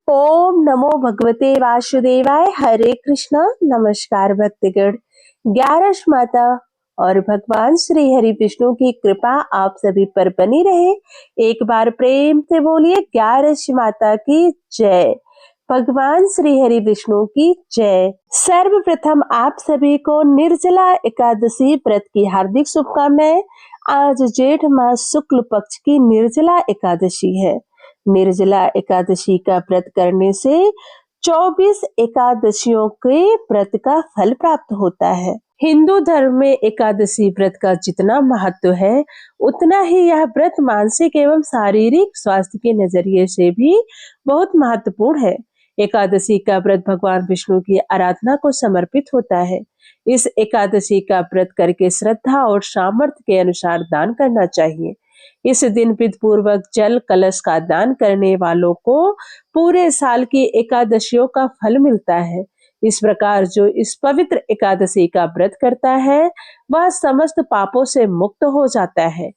ओम नमो भगवते वासुदेवाय। हरे कृष्णा। नमस्कार भक्तगण। 11 माता और भगवान श्री हरि विष्णु की कृपा आप सभी पर बनी रहे। एक बार प्रेम से बोलिए 11 माता की जय। भगवान श्री हरि विष्णु की जय। सर्वप्रथम आप सभी को निर्जला एकादशी व्रत की हार्दिक शुभकामनाएं। आज जेठ मास शुक्ल पक्ष की निर्जला एकादशी है। निर्जला एकादशी का व्रत करने से 24 एकादशियों के व्रत का फल प्राप्त होता है। हिंदू धर्म में एकादशी व्रत का जितना महत्व है, उतना ही यह व्रत मानसिक एवं शारीरिक स्वास्थ्य के नजरिए से भी बहुत महत्वपूर्ण है। एकादशी का व्रत भगवान विष्णु की आराधना को समर्पित होता है। इस एकादशी का व्रत करके श्रद्धा और सामर्थ्य के अनुसार दान करना चाहिए। इस दिन विधि पूर्वक जल कलश का दान करने वालों को पूरे साल की एकादशियों का फल मिलता है। इस प्रकार जो इस पवित्र एकादशी का व्रत करता है, वह समस्त पापों से मुक्त हो जाता है।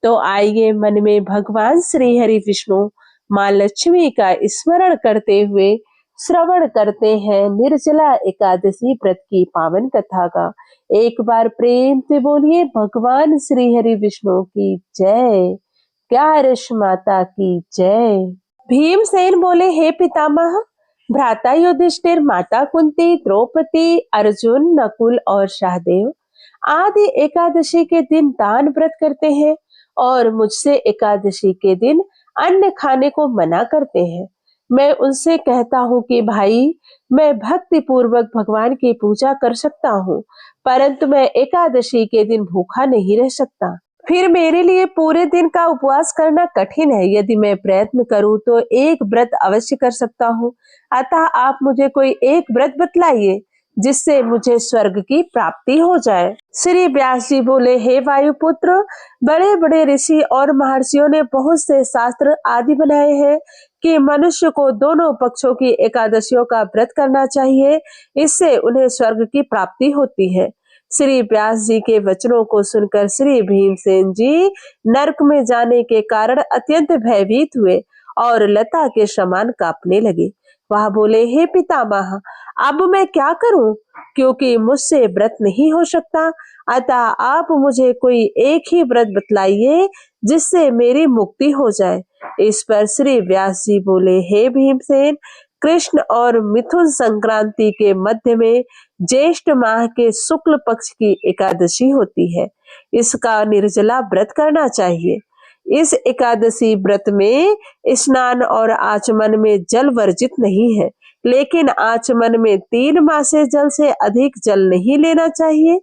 तो आइए मन में भगवान श्री हरि विष्णु माँ लक्ष्मी का स्मरण करते हुए श्रवण करते हैं निर्जला एकादशी व्रत की पावन कथा का। एक बार प्रेम से बोलिए भगवान श्री हरि विष्णु की जय। 11 माता की जय। भीमसेन बोले, हे पितामह, भ्राता युधिष्ठिर, माता कुंती, द्रौपदी, अर्जुन, नकुल और सहदेव आदि एकादशी के दिन दान व्रत करते हैं और मुझसे एकादशी के दिन अन्न खाने को मना करते हैं। मैं उनसे कहता हूँ कि भाई, मैं भक्ति पूर्वक भगवान की पूजा कर सकता हूँ, परंतु मैं एकादशी के दिन भूखा नहीं रह सकता। फिर मेरे लिए पूरे दिन का उपवास करना कठिन है। यदि मैं प्रयत्न करूं तो एक व्रत अवश्य कर सकता हूं। अतः आप मुझे कोई एक व्रत बतलाइए जिससे मुझे स्वर्ग की प्राप्ति हो जाए। श्री व्यास जी बोले, हे वायुपुत्र, बड़े बड़े ऋषि और महर्षियों ने बहुत से शास्त्र आदि बनाए हैं कि मनुष्य को दोनों पक्षों की एकादशियों का व्रत करना चाहिए। इससे उन्हें स्वर्ग की प्राप्ति होती है। श्री व्यास जी के वचनों को सुनकर श्री भीमसेन जी नरक में जाने के कारण अत्यंत भयभीत हुए और लता के समान कांपने लगे। वह बोले, हे पितामह, अब मैं क्या करूं, क्योंकि मुझसे व्रत नहीं हो सकता। अतः आप मुझे कोई एक ही व्रत बतलाइए जिससे मेरी मुक्ति हो जाए। इस पर श्री व्यास जी बोले, हे भीमसेन, कृष्ण और मिथुन संक्रांति के मध्य में ज्येष्ठ माह के शुक्ल पक्ष की एकादशी होती है। इसका निर्जला व्रत करना चाहिए। इस एकादशी व्रत में स्नान और आचमन में जल वर्जित नहीं है, लेकिन आचमन में 3 मासे जल से अधिक जल नहीं लेना चाहिए।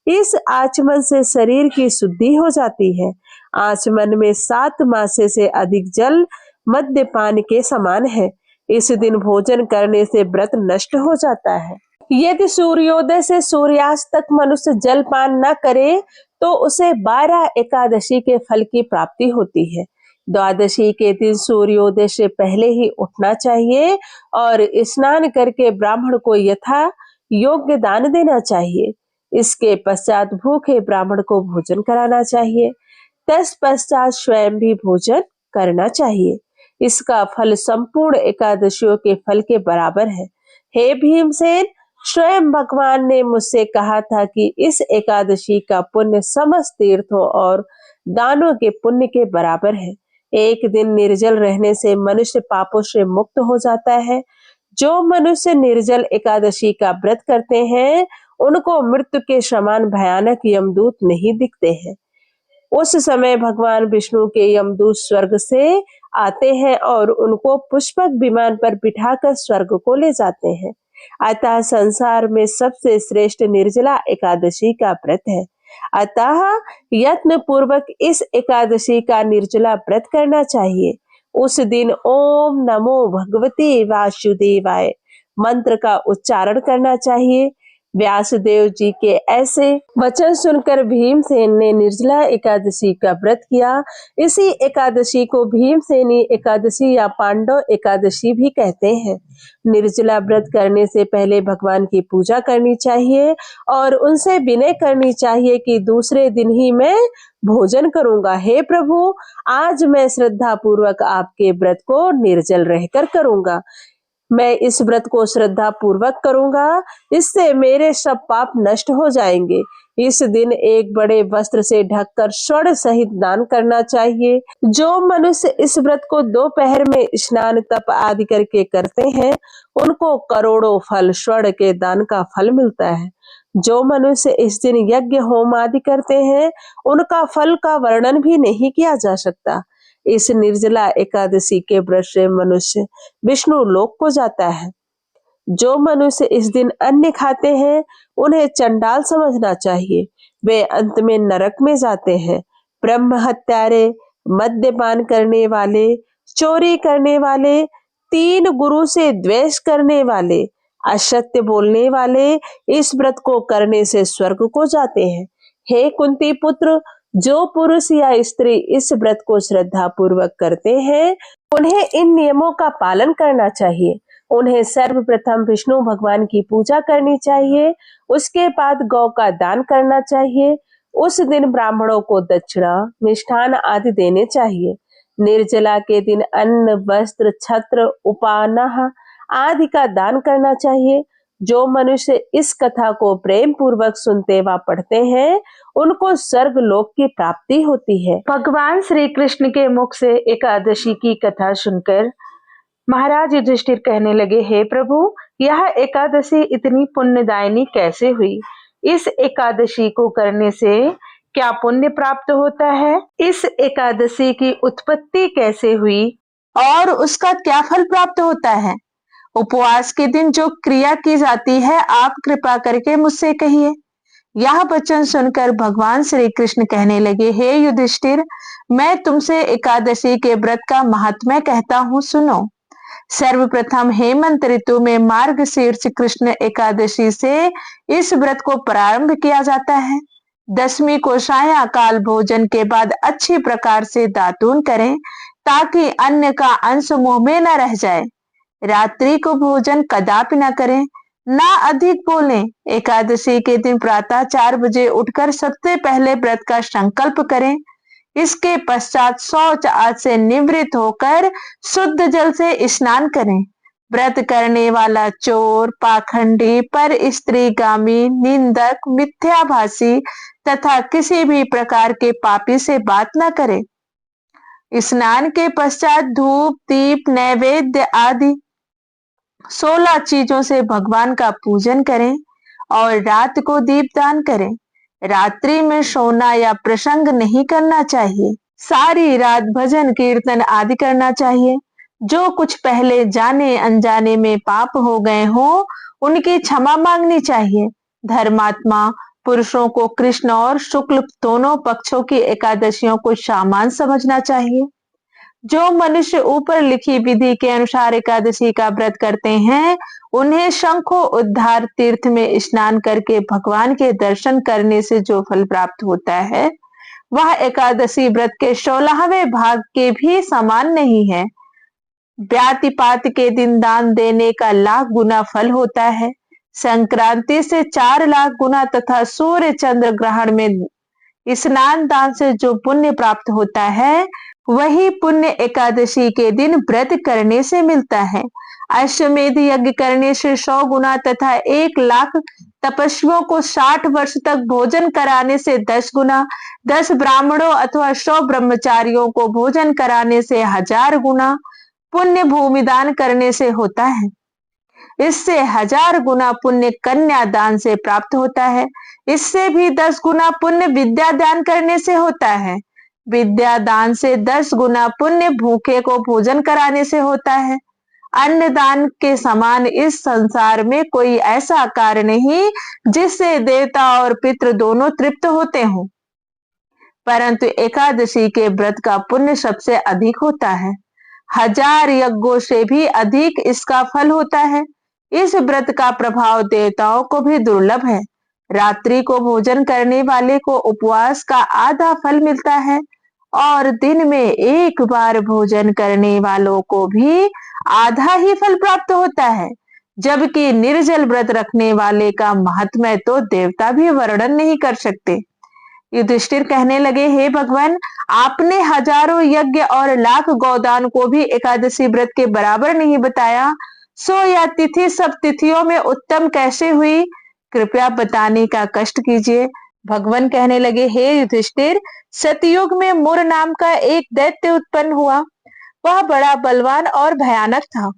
इस आचमन से शरीर की शुद्धि हो जाती है। आचमन में 7 मासे से अधिक जल मद्यपान के समान है। इस दिन भोजन करने से व्रत नष्ट हो जाता है। यदि सूर्योदय से सूर्यास्त तक मनुष्य जलपान न करे तो उसे 12 एकादशी के फल की प्राप्ति होती है। द्वादशी के दिन सूर्योदय से पहले ही उठना चाहिए और स्नान करके ब्राह्मण को यथा योग्य दान देना चाहिए। इसके पश्चात भूखे ब्राह्मण को भोजन कराना चाहिए। तत्पश्चात स्वयं भी भोजन करना चाहिए। इसका फल संपूर्ण एकादशियों के फल के बराबर है। हे भीमसेन, स्वयं भगवान ने मुझसे कहा था कि इस एकादशी का पुण्य समस्त तीर्थों और दानों के पुण्य के बराबर है। एक दिन निर्जल रहने से मनुष्य पापों से मुक्त हो जाता है। जो मनुष्य निर्जल एकादशी का व्रत करते हैं, उनको मृत्यु के समान भयानक यमदूत नहीं दिखते हैं। उस समय भगवान विष्णु के यमदूत स्वर्ग से आते हैं और उनको पुष्पक विमान पर बिठाकर स्वर्ग को ले जाते हैं। अतः संसार में सबसे श्रेष्ठ निर्जला एकादशी का व्रत है। अतः यत्न पूर्वक इस एकादशी का निर्जला व्रत करना चाहिए। उस दिन ओम नमो भगवते वासुदेवाय मंत्र का उच्चारण करना चाहिए। व्यासदेव जी के ऐसे वचन सुनकर भीमसेन ने निर्जला एकादशी का व्रत किया। इसी एकादशी को भीमसेनी एकादशी या पांडव एकादशी भी कहते हैं। निर्जला व्रत करने से पहले भगवान की पूजा करनी चाहिए और उनसे विनय करनी चाहिए कि दूसरे दिन ही मैं भोजन करूंगा। हे प्रभु, आज मैं श्रद्धा पूर्वक आपके व्रत को निर्जल रहकर करूंगा। मैं इस व्रत को श्रद्धा पूर्वक करूंगा, इससे मेरे सब पाप नष्ट हो जाएंगे। इस दिन एक बड़े वस्त्र से ढककर स्वर्ण सहित दान करना चाहिए। जो मनुष्य इस व्रत को दोपहर में स्नान तप आदि करके करते हैं, उनको करोड़ों फल स्वर्ण के दान का फल मिलता है। जो मनुष्य इस दिन यज्ञ होम आदि करते हैं, उनका फल का वर्णन भी नहीं किया जा सकता। इस निर्जला एकादशी के व्रत से मनुष्य विष्णु लोक को जाता है। जो मनुष्य इस दिन अन्न खाते हैं, उन्हें चंडाल समझना चाहिए। वे अंत में नरक में जाते हैं। ब्रह्म हत्यारे, मद्यपान करने वाले, चोरी करने वाले, तीन गुरु से द्वेष करने वाले, असत्य बोलने वाले इस व्रत को करने से स्वर्ग को जाते हैं। हे कुंती पुत्र, जो पुरुष या स्त्री इस व्रत को श्रद्धा पूर्वक करते हैं, उन्हें इन नियमों का पालन करना चाहिए। उन्हें सर्वप्रथम विष्णु भगवान की पूजा करनी चाहिए, उसके बाद गौ का दान करना चाहिए। उस दिन ब्राह्मणों को दक्षिणा, मिष्ठान आदि देने चाहिए। निर्जला के दिन अन्न, वस्त्र, छत्र, उपानह आदि का दान करना चाहिए। जो मनुष्य इस कथा को प्रेम पूर्वक सुनते व पढ़ते हैं, उनको स्वर्ग लोक की प्राप्ति होती है। भगवान श्री कृष्ण के मुख से एकादशी की कथा सुनकर महाराज युधिष्ठिर कहने लगे, हे प्रभु, यह एकादशी इतनी पुण्यदायिनी कैसे हुई? इस एकादशी को करने से क्या पुण्य प्राप्त होता है? इस एकादशी की उत्पत्ति कैसे हुई और उसका क्या फल प्राप्त होता है? उपवास के दिन जो क्रिया की जाती है, आप कृपा करके मुझसे कहिए। यह वचन सुनकर भगवान श्री कृष्ण कहने लगे, हे युधिष्ठिर, मैं तुमसे एकादशी के व्रत का महात्म्य कहता हूँ, सुनो। सर्वप्रथम हेमंत ऋतु में मार्गशीर्ष कृष्ण एकादशी से इस व्रत को प्रारंभ किया जाता है। दशमी को सायंकाल भोजन के बाद अच्छी प्रकार से दातून करें, ताकि अन्न का अंश मुंह में न रह जाए। रात्रि को भोजन कदापि न करें, ना अधिक बोलें। एकादशी के दिन प्रातः 4 बजे उठकर सबसे पहले व्रत का संकल्प करें। इसके पश्चात शौच आदि से निवृत्त होकर शुद्ध जल से स्नान करें। व्रत करने वाला चोर, पाखंडी, पर स्त्रीगामी, निंदक, मिथ्याभाषी तथा किसी भी प्रकार के पापी से बात न करे। स्नान के पश्चात धूप, दीप, नैवेद्य आदि 16 चीजों से भगवान का पूजन करें और रात को दीपदान करें। रात्रि में सोना या प्रसंग नहीं करना चाहिए। सारी रात भजन कीर्तन आदि करना चाहिए। जो कुछ पहले जाने अनजाने में पाप हो गए हो, उनकी क्षमा मांगनी चाहिए। धर्मात्मा पुरुषों को कृष्ण और शुक्ल दोनों पक्षों की एकादशियों को सामान्य समझना चाहिए। जो मनुष्य ऊपर लिखी विधि के अनुसार एकादशी का व्रत करते हैं, उन्हें शंखो उद्धार तीर्थ में स्नान करके भगवान के दर्शन करने से जो फल प्राप्त होता है, वह एकादशी व्रत के 16वें भाग के भी समान नहीं है। व्यातिपात के दिन दान देने का लाख गुना फल होता है। संक्रांति से 4 लाख गुना तथा सूर्य चंद्र ग्रहण में स्नान दान से जो पुण्य प्राप्त होता है, वही पुण्य एकादशी के दिन व्रत करने से मिलता है। अश्वमेध यज्ञ करने से 100 गुना तथा 1 लाख तपस्वियों को 60 वर्ष तक भोजन कराने से 10 गुना, 10 ब्राह्मणों अथवा 100 ब्रह्मचारियों को भोजन कराने से 1000 गुना पुण्य भूमिदान करने से होता है। इससे 1000 गुना पुण्य कन्या दान से प्राप्त होता है। इससे भी 10 गुना पुण्य विद्या दान करने से होता है। विद्या दान से 10 गुना पुण्य भूखे को भोजन कराने से होता है। अन्नदान के समान इस संसार में कोई ऐसा कार्य नहीं जिससे देवता और पितृ दोनों तृप्त होते हों, परंतु एकादशी के व्रत का पुण्य सबसे अधिक होता है। 1000 यज्ञों से भी अधिक इसका फल होता है। इस व्रत का प्रभाव देवताओं को भी दुर्लभ है। रात्रि को भोजन करने वाले को उपवास का आधा फल मिलता है और दिन में एक बार भोजन करने वालों को भी आधा ही फल प्राप्त होता है, जबकि निर्जल व्रत रखने वाले का महात्म्य तो देवता भी वर्णन नहीं कर सकते। युधिष्ठिर कहने लगे, हे भगवान, आपने हजारों यज्ञ और लाख गोदान को भी एकादशी व्रत के बराबर नहीं बताया, सो यह तिथि सब तिथियों में उत्तम कैसे हुई? कृपया बताने का कष्ट कीजिए। भगवान कहने लगे, हे युधिष्ठिर, सतयुग में मुर नाम का एक दैत्य उत्पन्न हुआ। वह बड़ा बलवान और भयानक था।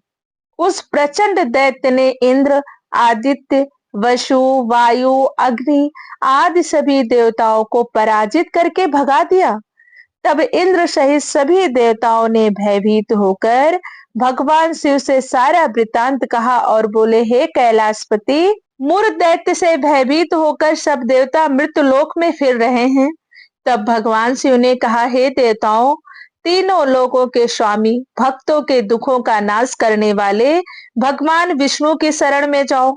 उस प्रचंड दैत्य ने इंद्र, आदित्य, वसु, वायु, अग्नि आदि सभी देवताओं को पराजित करके भगा दिया। तब इंद्र सहित सभी देवताओं ने भयभीत होकर भगवान शिव से सारा वृतांत कहा और बोले, हे कैलाशपति, मुर दैत्य से भयभीत होकर सब देवता मृत्यु लोक में फिर रहे हैं। तब भगवान शिव ने कहा, हे देवताओं, तीनों लोकों के स्वामी, भक्तों के दुखों का नाश करने वाले भगवान विष्णु की शरण में जाओ,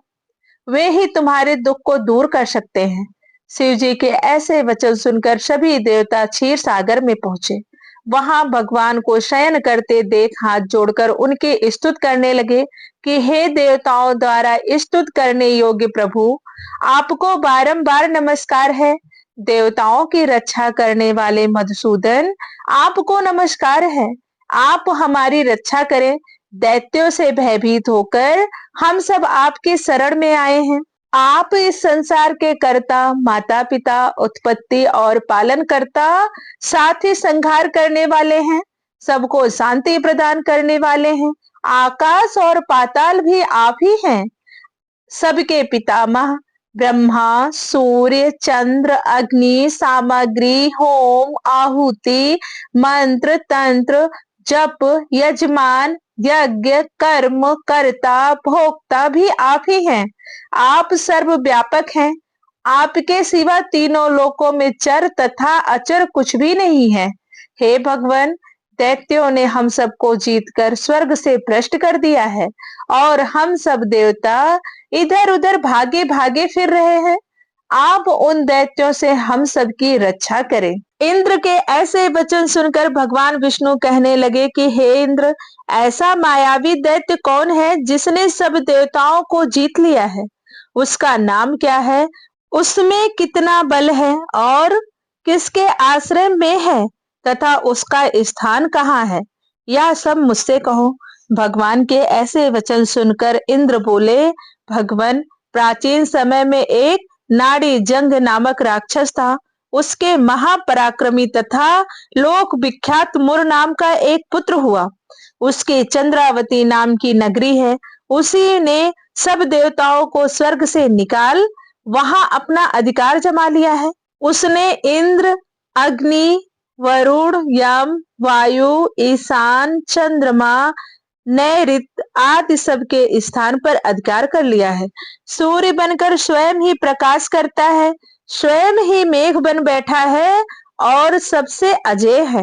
वे ही तुम्हारे दुख को दूर कर सकते हैं। शिव जी के ऐसे वचन सुनकर सभी देवता क्षीर सागर में पहुंचे। वहां भगवान को शयन करते देख हाथ जोड़कर उनके स्तुत करने लगे कि हे देवताओं द्वारा स्तुत करने योग्य प्रभु, आपको बारंबार नमस्कार है। देवताओं की रक्षा करने वाले मधुसूदन, आपको नमस्कार है। आप हमारी रक्षा करें। दैत्यों से भयभीत होकर हम सब आपकी शरण में आए हैं। आप इस संसार के कर्ता, माता पिता, उत्पत्ति और पालन करता, साथ ही संहार करने वाले हैं। सबको शांति प्रदान करने वाले हैं। आकाश और पाताल भी आप ही हैं। सबके पितामह ब्रह्मा, सूर्य, चंद्र, अग्नि, सामग्री, होम, आहुति, मंत्र, तंत्र, जप, यजमान, यज्ञ, कर्म, कर्ता, भोक्ता भी आप ही हैं। आप सर्वव्यापक हैं। आपके सिवा तीनों लोकों में चर तथा अचर कुछ भी नहीं है। हे भगवान, दैत्यों ने हम सबको जीतकर स्वर्ग से भ्रष्ट कर दिया है और हम सब देवता इधर उधर भागे भागे फिर रहे हैं। आप उन दैत्यों से हम सबकी रक्षा करें। इंद्र के ऐसे वचन सुनकर भगवान विष्णु कहने लगे कि हे इंद्र, ऐसा मायावी दैत्य कौन है जिसने सब देवताओं को जीत लिया है? उसका नाम क्या है? उसमें कितना बल है और किसके आश्रय में है तथा उसका स्थान कहाँ है? यह सब मुझसे कहो। भगवान के ऐसे वचन सुनकर इंद्र बोले, भगवान, प्राचीन समय में एक नाड़ी जंग नामक राक्षस था। उसके महापराक्रमी तथा लोक विख्यात मुर नाम का एक पुत्र हुआ। उसकी चंद्रावती नाम की नगरी है। उसी ने सब देवताओं को स्वर्ग से निकाल वहां अपना अधिकार जमा लिया है। उसने इंद्र, अग्नि, वरुण, यम, वायु, ईशान, चंद्रमा, नैऋत आदि सब के स्थान पर अधिकार कर लिया है। सूर्य बनकर स्वयं ही प्रकाश करता है, स्वयं ही मेघ बन बैठा है और सबसे अजय है।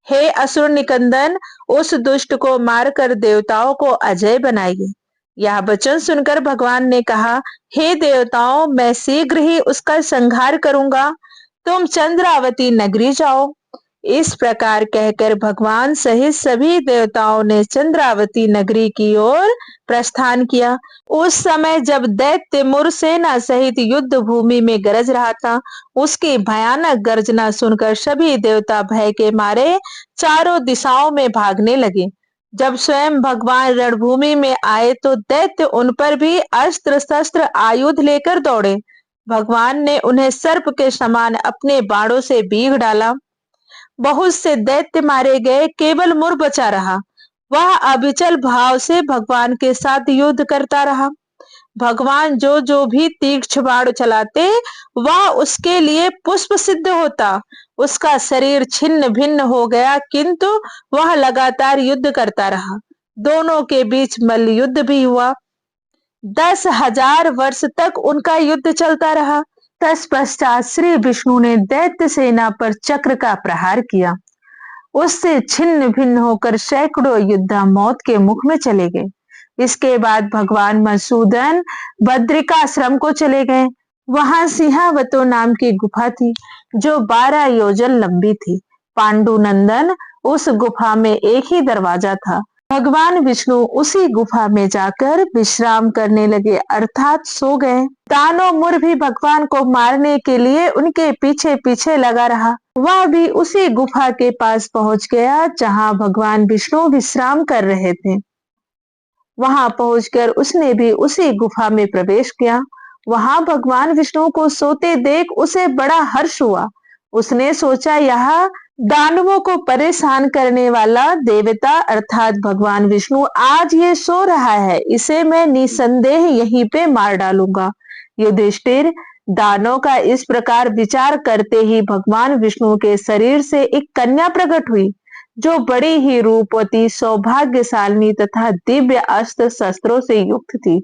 हे असुर निकंदन, उस दुष्ट को मारकर देवताओं को अजय बनाइए। यह वचन सुनकर भगवान ने कहा, हे देवताओं, मैं शीघ्र ही उसका संहार करूंगा। तुम चंद्रावती नगरी जाओ। इस प्रकार कहकर भगवान सहित सभी देवताओं ने चंद्रावती नगरी की ओर प्रस्थान किया। उस समय जब दैत्य मुर सेना सहित युद्ध भूमि में गरज रहा था, उसकी भयानक गर्जना सुनकर सभी देवता भय के मारे चारों दिशाओं में भागने लगे। जब स्वयं भगवान रणभूमि में आए तो दैत्य उन पर भी अस्त्र शस्त्र आयुध लेकर दौड़े। भगवान ने उन्हें सर्प के समान अपने बाणों से बीग डाला। बहुत से दैत्य मारे गए, केवल मुर बचा रहा। वह अविचल भाव से भगवान के साथ युद्ध करता रहा। भगवान जो भी तीक्ष्ण बाण चलाते, वह उसके लिए पुष्प सिद्ध होता। उसका शरीर छिन्न भिन्न हो गया, किंतु वह लगातार युद्ध करता रहा। दोनों के बीच मल्ल युद्ध भी हुआ। 10,000 वर्ष तक उनका युद्ध चलता रहा। तत्पश्चात श्री विष्णु ने दैत्य सेना पर चक्र का प्रहार किया। उससे छिन्न भिन्न होकर सैकड़ों योद्धा मौत के मुख में चले गए। इसके बाद भगवान मधुसूदन बद्रिकाश्रम को चले गए। वहां सिंहावतो नाम की गुफा थी जो 12 योजन लंबी थी। पांडुनंदन उस गुफा में एक ही दरवाजा था। भगवान विष्णु उसी गुफा में जाकर विश्राम करने लगे, अर्थात सो गए। दानव मुर भी भगवान को मारने के लिए उनके पीछे पीछे लगा रहा। वह भी उसी गुफा के पास पहुंच गया जहां भगवान विष्णु विश्राम कर रहे थे। वहां पहुंचकर उसने भी उसी गुफा में प्रवेश किया। वहां भगवान विष्णु को सोते देख उसे बड़ा हर्ष हुआ। उसने सोचा, यह दानवों को परेशान करने वाला देवता अर्थात भगवान विष्णु आज ये सो रहा है, इसे मैं निसंदेह यहीं पे मार डालूंगा। युधिष्ठिर, दानव का इस प्रकार विचार करते ही भगवान विष्णु के शरीर से एक कन्या प्रकट हुई जो बड़ी ही रूपवती, सौभाग्यशालिनी तथा दिव्य अस्त्र शस्त्रों से युक्त थी।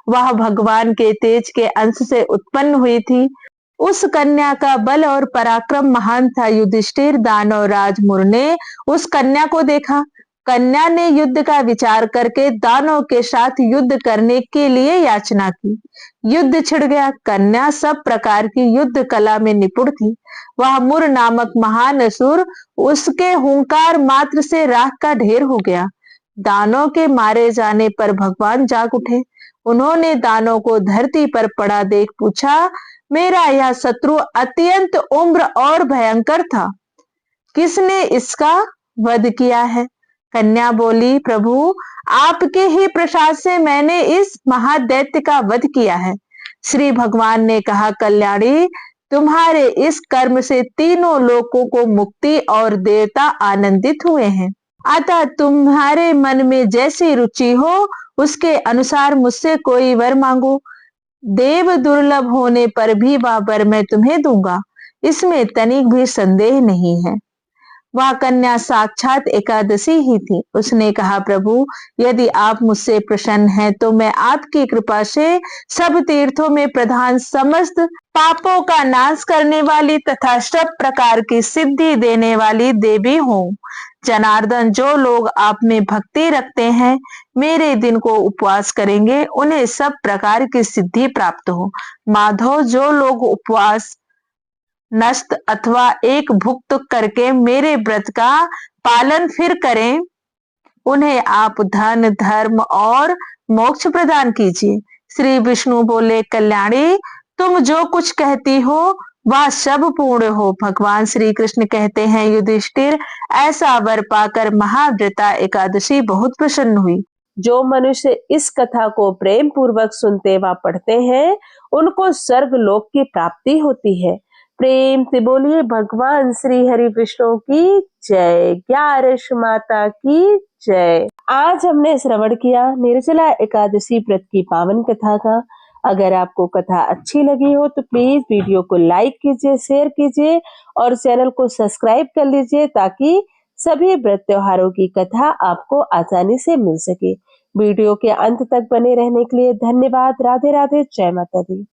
वह भगवान के तेज के अंश से उत्पन्न हुई थी। उस कन्या का बल और पराक्रम महान था। युधिष्ठिर, दानव राज मुर ने उस कन्या को देखा। कन्या ने युद्ध का विचार करके दानव के साथ युद्ध करने के लिए याचना की। युद्ध छिड़ गया। कन्या सब प्रकार की युद्ध कला में निपुण थी। वह मुर नामक महान असुर उसके हुंकार मात्र से राख का ढेर हो गया। दानव के मारे जाने पर भगवान जाग उठे। उन्होंने दानव को धरती पर पड़ा देख पूछा, मेरा यह शत्रु अत्यंत उम्र और भयंकर था, किसने इसका वध किया है? कन्या बोली, प्रभु, आपके ही प्रसाद से मैंने इस महादैत्य का वध किया है। श्री भगवान ने कहा, कल्याणी, तुम्हारे इस कर्म से तीनों लोकों को मुक्ति और देवता आनंदित हुए हैं। अतः तुम्हारे मन में जैसी रुचि हो उसके अनुसार मुझसे कोई वर मांगो। देव दुर्लभ होने पर भी वह वर मैं तुम्हें दूंगा, इसमें तनिक भी संदेह नहीं है। वह कन्या साक्षात एकादशी ही थी। उसने कहा, प्रभु, यदि आप मुझसे प्रसन्न हैं तो मैं आपकी कृपा से सब तीर्थों में प्रधान, समस्त पापों का नाश करने वाली तथा सब प्रकार की सिद्धि देने वाली देवी हूँ। जनार्दन, जो लोग आप में भक्ति रखते हैं, मेरे दिन को उपवास करेंगे, उन्हें सब प्रकार की सिद्धि प्राप्त हो। माधव, जो लोग उपवास, नष्ट अथवा एक भुक्त करके मेरे व्रत का पालन फिर करें, उन्हें आप धन, धर्म और मोक्ष प्रदान कीजिए। श्री विष्णु बोले, कल्याणी, तुम जो कुछ कहती हो वह सब पूर्ण हो। भगवान श्री कृष्ण कहते हैं, युधिष्ठिर, ऐसा वर पाकर महाव्रता एकादशी बहुत प्रसन्न हुई। जो मनुष्य इस कथा को प्रेम पूर्वक सुनते व पढ़ते हैं उनको स्वर्ग लोक की प्राप्ति होती है। प्रेम से बोलिए भगवान श्री हरि विष्णु की जय, ग्यारश माता की जय। आज हमने श्रवण किया निर्जला एकादशी व्रत की पावन कथा का। अगर आपको कथा अच्छी लगी हो तो प्लीज वीडियो को लाइक कीजिए, शेयर कीजिए और चैनल को सब्सक्राइब कर लीजिए ताकि सभी व्रत त्योहारों की कथा आपको आसानी से मिल सके। वीडियो के अंत तक बने रहने के लिए धन्यवाद। राधे राधे, जय माता दी।